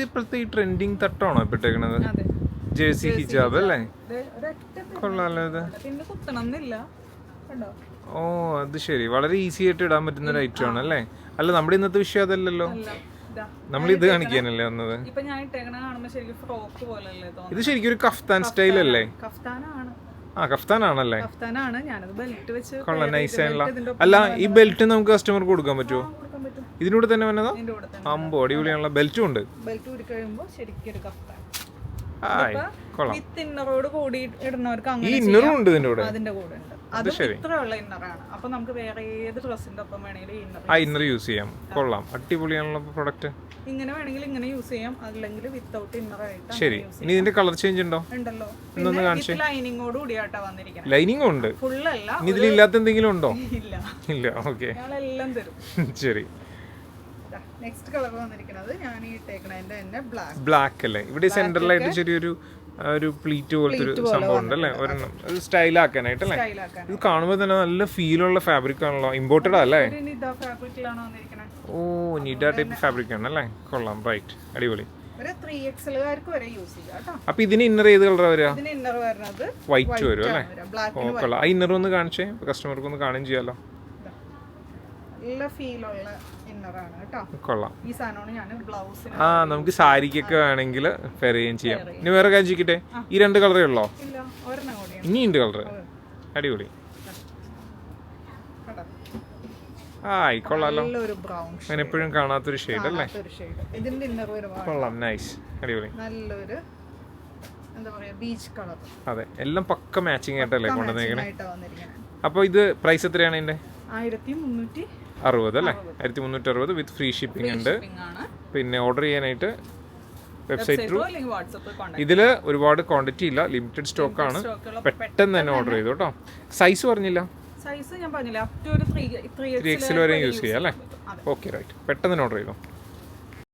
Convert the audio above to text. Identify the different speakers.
Speaker 1: ഇപ്പോഴത്തെ ഈ trending തട്ടാണോ ഇപ്പിട്ടേക്കണത്? Jersey ഹിജാബ് അല്ലേ? കൊള്ളാലോ ഇത്. ഓ അത് ശരി, വളരെ ഈസി ആയിട്ട് ഇടാൻ പറ്റുന്ന ഒരു ഐറ്റം ആണ് അല്ലേ? അല്ല നമ്മുടെ ഇന്നത്തെ വിഷയം അതല്ലല്ലോ, നമ്മൾ ഇത് കാണിക്കാനല്ലേ വന്നത്. ഇത് ശരിക്കും ഒരു കഫ്താൻ സ്റ്റൈൽ അല്ലേ? ആ കഫ്താനാണല്ലേ? കൊള്ളാം, നൈസ് ആണല്ലോ. അല്ല ഈ ബെൽറ്റ് നമുക്ക് കസ്റ്റമർക്ക് കൊടുക്കാൻ പറ്റുമോ? ഇതിനൂടെ തന്നെ വന്നതാ? അമ്പോ അടിപൊളിയാണല്ലോ, ബെൽറ്റും ഉണ്ട്. ഈ ഇന്നറും ഉണ്ട് ഇതിന്റെ കൂടെ. ആ ഇന്നർ യൂസ് ചെയ്യാം. കൊള്ളാം, അടിപൊളിയാണല്ലോ പ്രൊഡക്റ്റ്.
Speaker 2: ഇങ്ങനെ വേണമെങ്കിൽ ഇങ്ങനെ യൂസ് ചെയ്യാം, അല്ലെങ്കിൽ വിത്തൗട്ട് ഇന്നർ ആയിട്ട്.
Speaker 1: ശരി, ഇനി ഇതിന്റെ കളർ ചേഞ്ച് ഉണ്ടോ?
Speaker 2: ഉണ്ടല്ലോ,
Speaker 1: ഇന്നൊന്ന് കാണിച്ചേ.
Speaker 2: ലൈനിങ്ങോട് കൂടിയാട്ടാ വന്നിരിക്കുന്നത്.
Speaker 1: ലൈനിങ് ഉണ്ട്,
Speaker 2: ഫുൾ അല്ല.
Speaker 1: ഇനി ഇതിലില്ലാത്ത എന്തെങ്കിലും ഉണ്ടോ?
Speaker 2: ഇല്ല
Speaker 1: ഇല്ല. ഓക്കെ,
Speaker 2: എല്ലാം തരും.
Speaker 1: ശരി.
Speaker 2: നെക്സ്റ്റ് കളർ വന്നിരിക്കുന്നത് ഞാൻ ഈ ഇട്ടേക്കണതിന്റെ തന്നെ
Speaker 1: ബ്ലാക്ക് അല്ലേ? ഇവിടെ സെന്ററിലായിട്ട് ചെറിയൊരു ഒരു പ്ലീറ്റ് പോലത്തെ ഒരു സംഭവം ഉണ്ട് അല്ലേ? ഒരെണ്ണം അത് സ്റ്റൈലാക്കാനായിട്ടല്ലേ? ഇത് കാണുമ്പോൾ തന്നെ നല്ല ഫീലുള്ള ഫാബ്രിക് ആണല്ലോ. ഇമ്പോർട്ടഡ് അല്ലേ? ഓ നിഡ ടൈപ്പ് ഫാബ്രിക് ആണ് അല്ലേ? കൊള്ളാം, റൈറ്റ്, അടിപൊളി. അപ്പൊ ഇതിന് ഇന്നർ ഏത് കളറാ വരിക? വൈറ്റ് വരും അല്ലേ? ഓ കൊള്ളാം. ആ ഇന്നർ ഒന്ന് കാണിച്ചേ, കസ്റ്റമർക്ക് ഒന്ന് കാണുകയും ചെയ്യാലോ. കൊള്ളാം. ആ നമുക്ക് സാരിക്കൊക്കെ വേണമെങ്കിൽ പെയർ ചെയ്യുകയും ചെയ്യാം. ഇനി വേറെ കാര്യം ചെയ്യിക്കട്ടെ, ഈ രണ്ട് കളറേ ഉള്ളോ? ഇനിയുണ്ട് കളറ്, അടിപൊളി. ആ കൊള്ളാലോ, അങ്ങനെ എപ്പോഴും കാണാത്തൊരു ഷെയ്ഡ് അല്ലേ? കൊള്ളാം, നൈസ്, അടിപൊളി.
Speaker 2: നല്ലൊരു എന്താ പറയാ, ബീച്ച് കളർ.
Speaker 1: അതെ, എല്ലാം പക്ക മാച്ചിങ് ആയിട്ടല്ലേ കൊണ്ടുവന്നേക്കണേ. അപ്പൊ ഇത് പ്രൈസ് എത്രയാണ് ഇതിന്റെ? 1360 അല്ലേ? 1360 വിത്ത് ഫ്രീ ഷിപ്പിംഗ് ഉണ്ട്. പിന്നെ ഓർഡർ ചെയ്യാനായിട്ട് വെബ്സൈറ്റ് ത്രൂ. ഇതിൽ ഒരുപാട് ക്വാണ്ടിറ്റി ഇല്ല, ലിമിറ്റഡ് സ്റ്റോക്ക് ആണ്. പെട്ടെന്ന് തന്നെ ഓർഡർ ചെയ്തു കേട്ടോ. സൈസ് പറഞ്ഞില്ല?
Speaker 2: സൈസ് ഞാൻ പറഞ്ഞില്ല, അപ് ടു ഒരു 3XL
Speaker 1: വരെ യൂസ് ചെയ്യാം അല്ലേ? ഓക്കെ, റൈറ്റ്, പെട്ടെന്ന് തന്നെ ഓർഡർ ചെയ്തു.